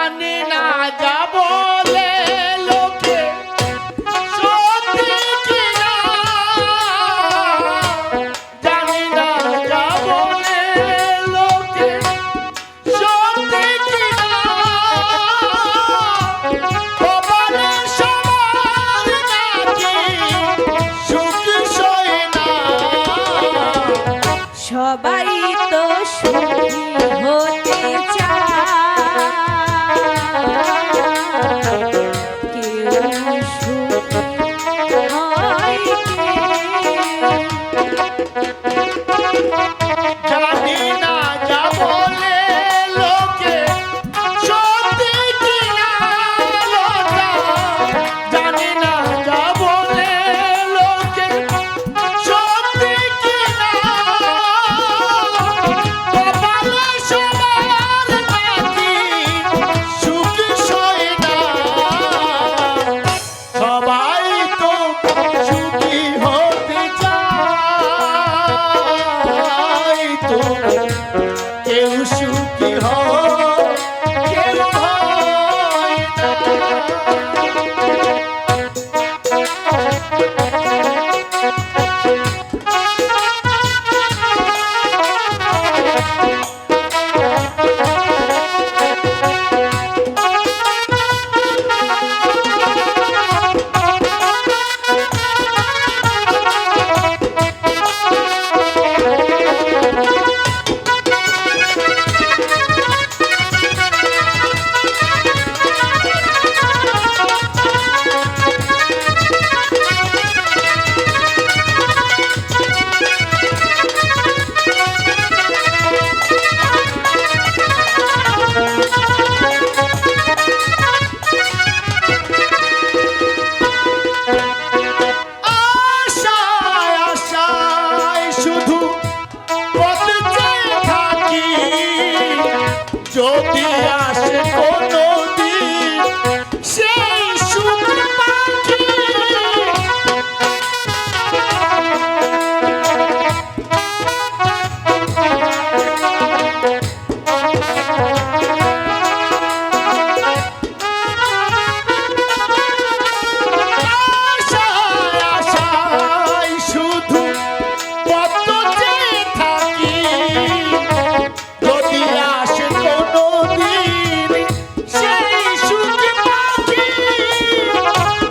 জানি না যা বলে লোকে সত্যি কিনা, জানি না যা বলে লোকে সত্যি কিনা, কপালে সবার নাকি সুখী সয় না। সবাই তো সুখী হতে চায়, কেউ সুখী হয় কে? জানি না যা বলে লোকে সত্যি কিনা, জানি না যা বলে লোকে সত্যি কিনা, কপালে সবার নাকি সুখী সয় না। সবাই তো সুখী হতে চায়, তো কেউ সুখী হয় কেউ হয় না। আশায় আশায় শুধু পথ চেয়ে থাকি, যদি আসে কোনো দিন সেই সুখ পাখি। আশায় আশায় শুধু পথ চেয়ে থাকি, যদি আসে কোনো দিন সেই সুখ পাখি।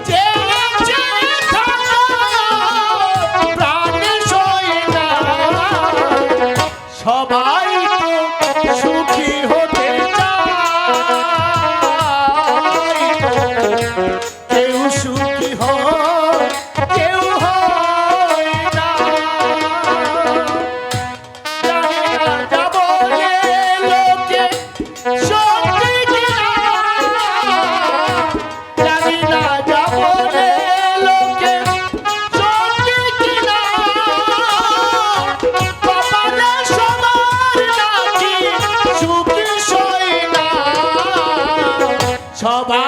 চেয়ে চেয়ে থাকা প্রাণে সয় না, সবাই তো সুখী হতে চায়, কেউ সুখী হয় কেউ হয় না। জানি না যা বলে লোকে সত্যি কিনা, জানি না যা বলে লোকে সত্যি কিনা, কপালে সবার নাকি সুখী সয় না। সবাই